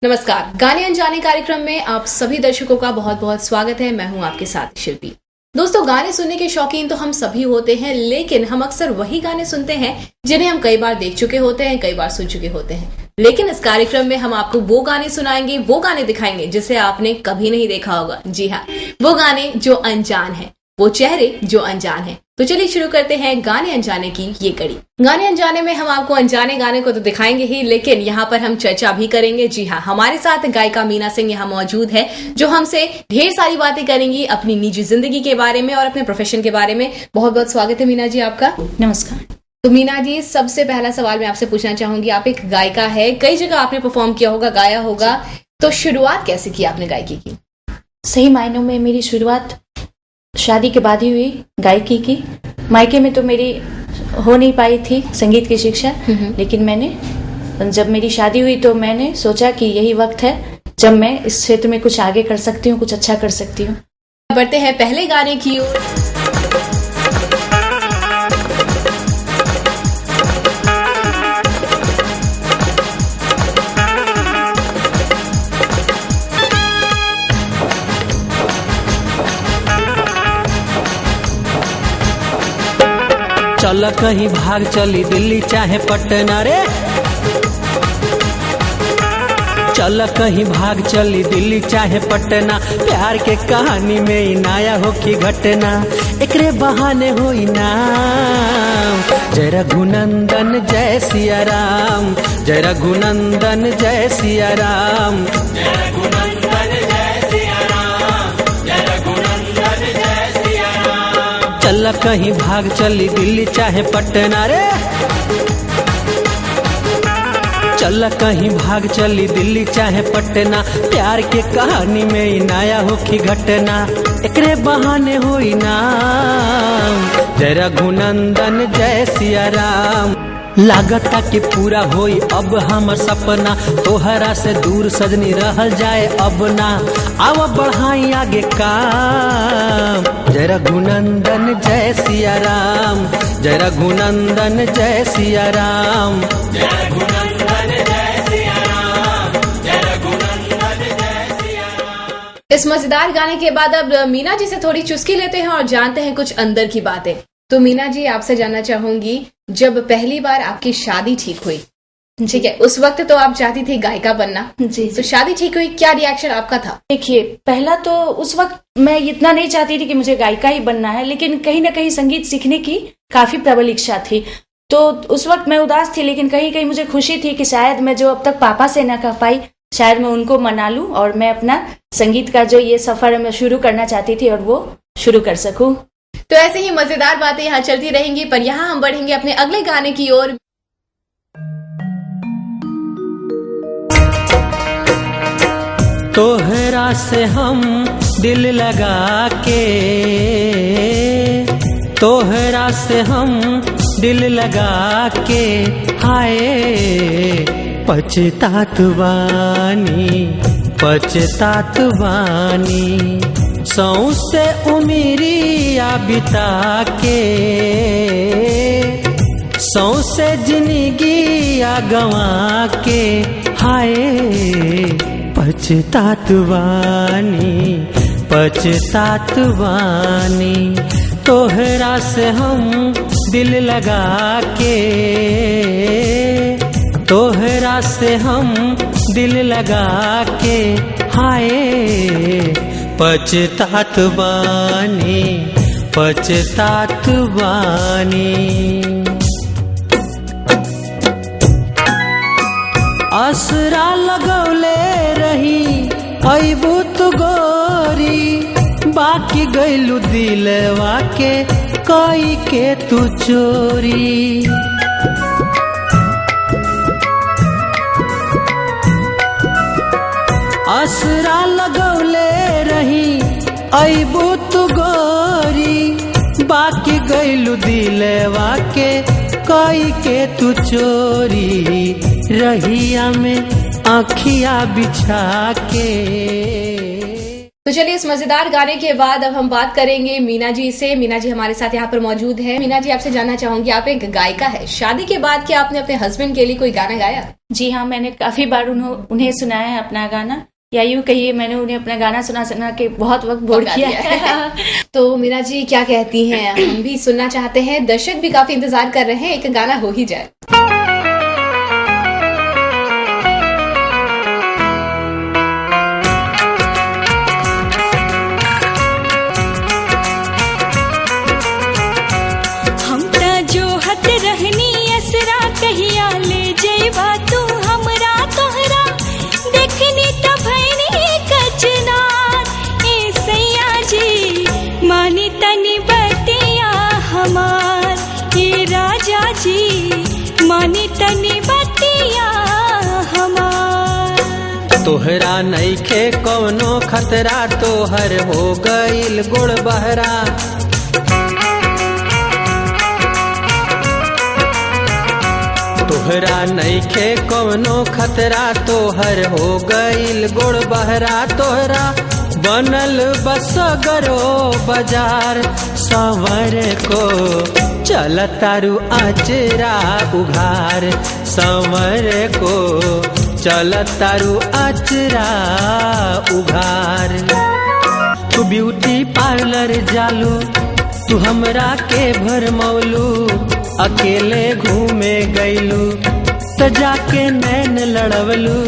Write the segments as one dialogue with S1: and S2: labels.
S1: नमस्कार, गाने अनजाने कार्यक्रम में आप सभी दर्शकों का बहुत बहुत स्वागत है। मैं हूं आपके साथ शिल्पी। दोस्तों, गाने सुनने के शौकीन तो हम सभी होते हैं, लेकिन हम अक्सर वही गाने सुनते हैं जिन्हें हम कई बार देख चुके होते हैं, कई बार सुन चुके होते हैं। लेकिन इस कार्यक्रम में हम आपको वो गाने सुनाएंगे, वो गाने दिखाएंगे जिसे आपने कभी नहीं देखा होगा। जी हाँ, वो गाने जो अनजान है, वो चेहरे जो अनजान है। तो चलिए शुरू करते हैं गाने अनजाने की ये कड़ी। गाने अनजाने में हम आपको अनजाने गाने को तो दिखाएंगे ही, लेकिन यहाँ पर हम चर्चा भी करेंगे। जी हाँ, हमारे साथ गायिका मीना सिंह यहाँ मौजूद है, जो हमसे ढेर सारी बातें करेंगी अपनी निजी जिंदगी के बारे में और अपने प्रोफेशन के बारे में। बहुत बहुत स्वागत है मीना जी आपका।
S2: नमस्कार।
S1: तो मीना जी, सबसे पहला सवाल मैं आपसे पूछना चाहूंगी, आप एक गायिका है, कई जगह आपने परफॉर्म किया होगा, गाया होगा, तो शुरुआत कैसे की आपने गायकी की?
S2: सही मायनों में मेरी शुरुआत शादी के बाद ही हुई गायकी की। मायके में तो मेरी हो नहीं पाई थी संगीत की शिक्षा, लेकिन मैंने जब मेरी शादी हुई तो मैंने सोचा कि यही वक्त है जब मैं इस क्षेत्र में कुछ आगे कर सकती हूँ, कुछ अच्छा कर सकती हूँ।
S1: बढ़ते हैं पहले गाने की ओर।
S3: चल कहीं भाग चली दिल्ली चाहे पटना रे, चल कहीं भाग चली दिल्ली चाहे पटना, प्यार के कहानी में ही नया हो की घटना, एकरे बहाने होई नाम जय रघुनंदन जय सिया राम, जय रघुनंदन जय सिया राम, जय रघुनंदन जय सिया राम, जय रघुनंदन जय सिया राम। चल कहीं भाग चली दिल्ली चाहे पटना रे, चल कहीं भाग चली दिल्ली चाहे पटना, प्यार के कहानी में ही नया हो की घटना, एकरे बहाने होई नाम जय रघुनंदन जय सिया राम। लागता कि पूरा होई अब हमर सपना, तोहरा से दूर सजनी रहल जाए अब ना, आव बढ़ाई आगे काम जय रघुनंदन जय सिया राम, जय रघुनंदन जय सिया राम, जय रघुनंदन जय सिया राम, जय रघुनंदन जय सिया राम।
S1: इस मजेदार गाने के बाद अब मीना जी से थोड़ी चुस्की लेते हैं और जानते हैं कुछ अंदर की बातें। तो मीना जी, आपसे जानना चाहूंगी, जब पहली बार आपकी शादी ठीक हुई, ठीक है, उस वक्त तो आप चाहती थी गायिका बनना।
S2: जी।
S1: तो शादी ठीक हुई, क्या रिएक्शन आपका था?
S2: देखिए, पहला तो उस वक्त मैं इतना नहीं चाहती थी कि मुझे गायिका ही बनना है, लेकिन कहीं ना कहीं संगीत सीखने की काफी प्रबल इच्छा थी। तो उस वक्त मैं उदास थी, लेकिन कहीं कहीं मुझे खुशी थी कि शायद मैं जो अब तक पापा से ना कर पाई, शायद मैं उनको मना लूं और मैं अपना संगीत का जो ये सफर मैं शुरू करना चाहती थी और वो शुरू कर सकूं।
S1: तो ऐसे ही मजेदार बातें यहाँ चलती रहेंगी, पर यहाँ हम बढ़ेंगे अपने अगले गाने की ओर।
S3: तोहरा से हम दिल लगा के, तोहरा से हम दिल लगा के, हाय पछतात बानी, पछतात बानी, सौंसे उमिरिया बिता के, सौंसे जिंदगिया गंवा के, हाय पछतात बानी, पछतात बानी, तोहरा से हम दिल लगा के, तोहरा से हम दिल लगा के, हाय पछतात बानी, पछतात बानी। असरा लगौले रही अइबू तू गोरी, बाकी गइलू दिलवा के कई के तू चोरी, असरा लगौले रही अइबू तू गोरी, बाकी गइलू दिलवा के कई के तू चोरी, रहिया में आँखिया बिछा के।
S1: तो चलिए इस मजेदार गाने के बाद अब हम बात करेंगे मीना जी से। मीना जी हमारे साथ यहाँ पर मौजूद है। मीना जी, आपसे जानना चाहूंगी, आप एक गायिका है, शादी के बाद क्या आपने अपने हस्बैंड के लिए कोई गाना गाया?
S2: जी हाँ, मैंने काफी बार उन्हें सुनाया है अपना गाना, या यूं कहिए मैंने उन्हें अपना गाना सुना के बहुत वक्त बोर किया है।
S1: तो मीना जी क्या कहती हैं? हम भी सुनना चाहते हैं, दर्शक भी काफी इंतजार कर रहे हैं, एक गाना हो ही जाए।
S4: मानी तनी बतिया हमार,
S3: तोहरा नइखे कौनो खतरा, तोहर हो गईल गुड़ बहरा। तोहरा नइखे कौनो खतरा, तोहर हो गईल गुड़ बहरा। तोहरा बनल बस गरो बाजार, संवर को चल तारू आचरा उघार। संवर को चल तारू आचरा उघार। तू ब्यूटी पार्लर जालू, तू हमरा के भरमौलू, अकेले घूमे गईलू त जाके नैन लड़वलू।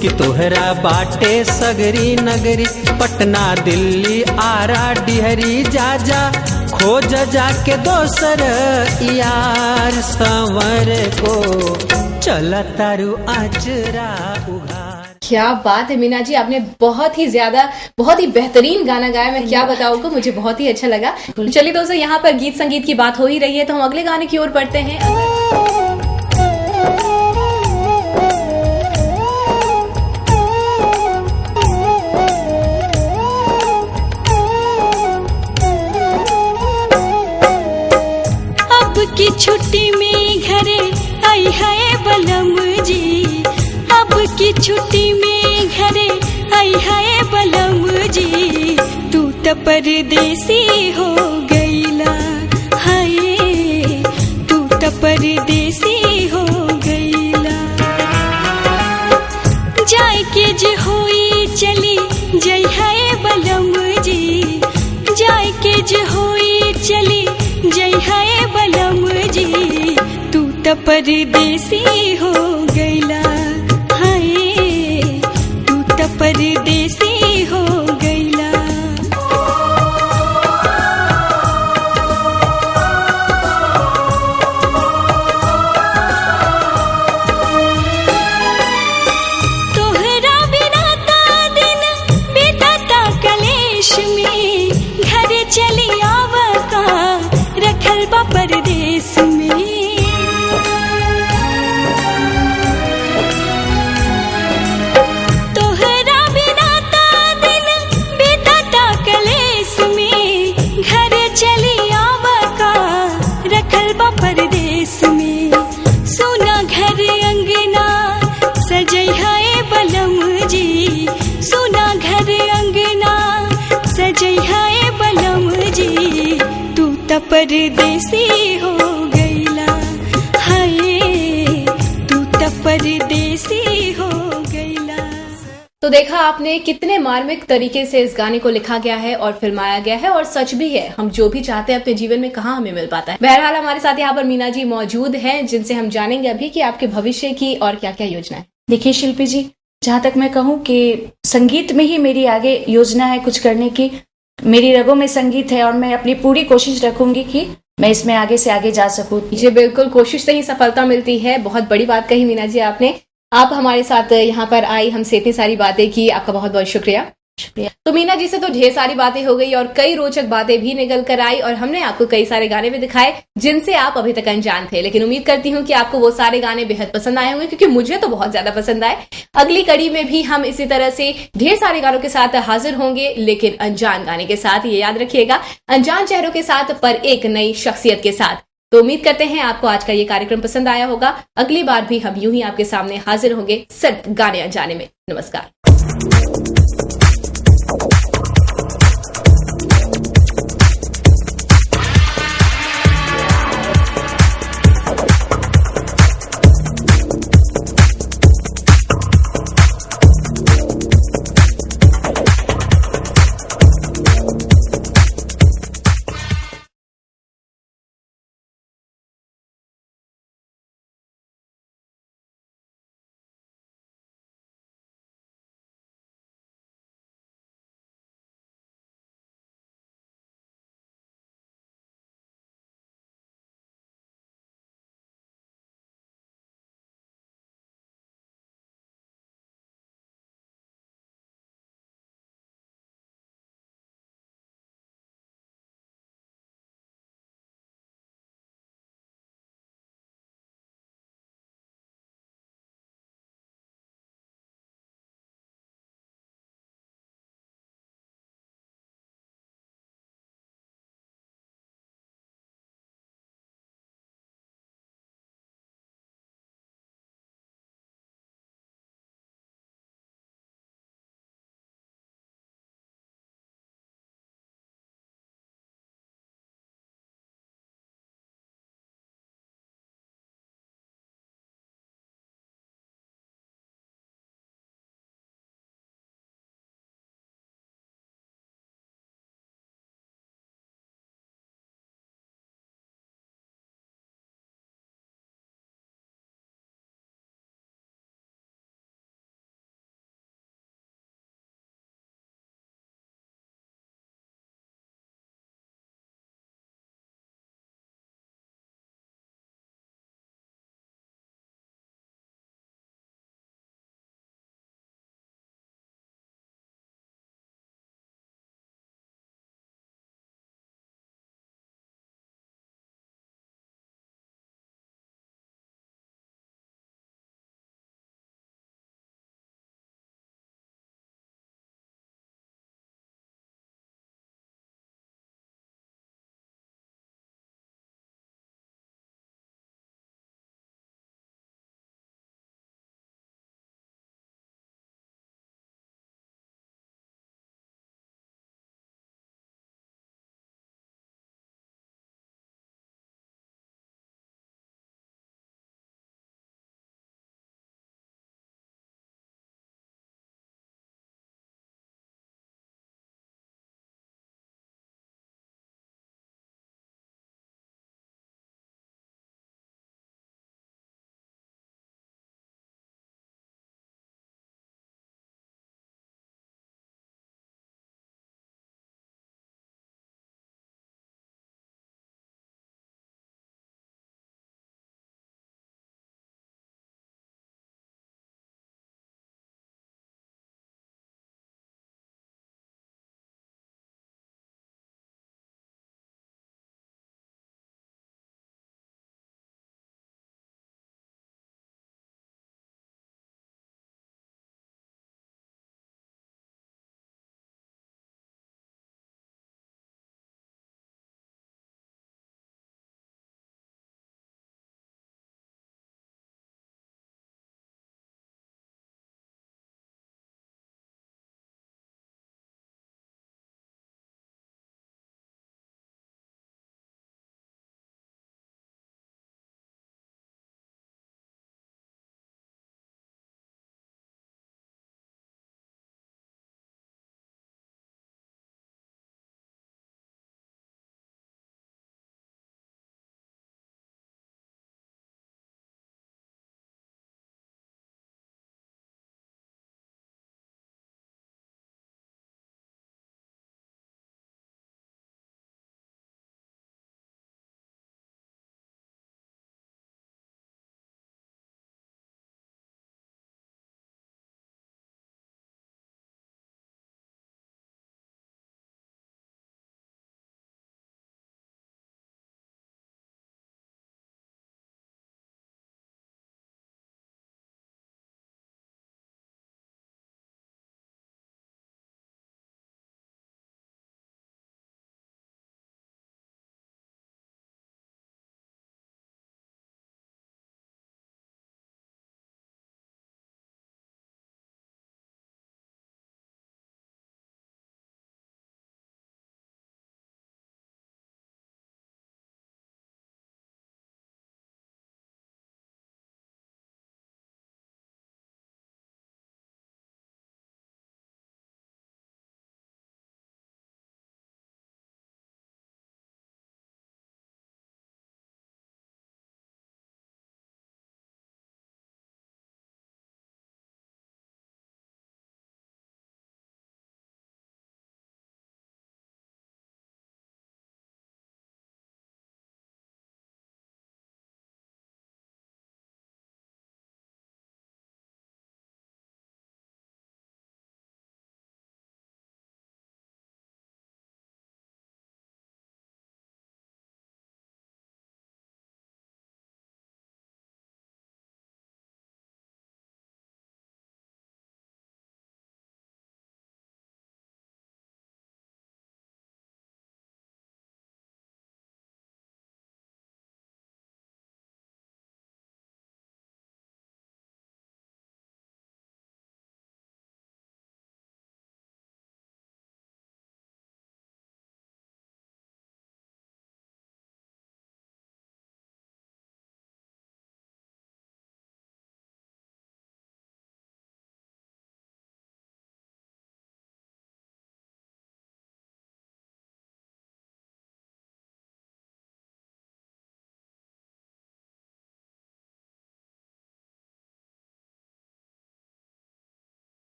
S3: कि तोहरा बाटे सगरी नगरी, पटना दिल्ली आरा डिहरी, जा जा खोज जाके दोसर यार। संवर को चल तारू आचरा उघार।
S1: क्या बात है मीना जी, आपने बहुत ही बेहतरीन गाना गाया। मैं क्या बताऊँ, मुझे बहुत ही अच्छा लगा। चलिए दोस्तों, यहाँ पर गीत संगीत की बात हो ही रही है, तो हम अगले गाने की ओर बढ़ते हैं।
S4: अब की छुट्टी में घरे आई है बलम जी, अब की छुट्टी में घरे आई है बलम जी। तू त परदेसी हो गईला, हाय तू त परदेसी हो गईला। जाय के जे होई चली जई है बलम जी, जाय के जे होई चली जई है बलम जी। तू त परदेसी हो गईला, परदेसी हो गईला। तोहरा बिना ता दिन बीतता कलेश में, घर चली आवता रखल बा परदेश में। परदेश में सुना घर अंगना सजई है बलम जी, सुना घर अंगना सजई है बलम जी। तू त परदेसी हो गईला, हाय तू त परदेसी हो गईला।
S1: तो देखा आपने कितने मार्मिक तरीके से इस गाने को लिखा गया है और फिल्माया गया है, और सच भी है, हम जो भी चाहते हैं अपने जीवन में कहाँ हमें मिल पाता है। बहरहाल हमारे साथ यहाँ पर मीना जी मौजूद हैं, जिनसे हम जानेंगे अभी कि आपके भविष्य की और क्या क्या योजना है।
S2: देखिए शिल्पी जी, जहाँ तक मैं कहूँ कि संगीत में ही मेरी आगे योजना है कुछ करने की। मेरी रगों में संगीत है और मैं अपनी पूरी कोशिश रखूंगी कि मैं इसमें आगे से आगे जा सकूं।
S1: जी बिल्कुल, कोशिश से ही सफलता मिलती है। बहुत बड़ी बात कही मीना जी आपने। आप हमारे साथ यहाँ पर आई, हमसे इतनी सारी बातें की, आपका बहुत बहुत शुक्रिया। तो मीना जी से तो ढेर सारी बातें हो गई और कई रोचक बातें भी निकल कर आई, और हमने आपको कई सारे गाने भी दिखाए जिनसे आप अभी तक अनजान थे। लेकिन उम्मीद करती हूँ कि आपको वो सारे गाने बेहद पसंद आए होंगे, क्योंकि मुझे तो बहुत ज्यादा पसंद आए। अगली कड़ी में भी हम इसी तरह से ढेर सारे गानों के साथ हाजिर होंगे, लेकिन अनजान गाने के साथ। ये याद रखिएगा, अनजान चेहरों के साथ पर एक नई शख्सियत के साथ। तो उम्मीद करते हैं आपको आज का ये कार्यक्रम पसंद आया होगा। अगली बार भी हम यूं ही आपके सामने हाजिर होंगे सिर्फ गाने अनजाने में। नमस्कार।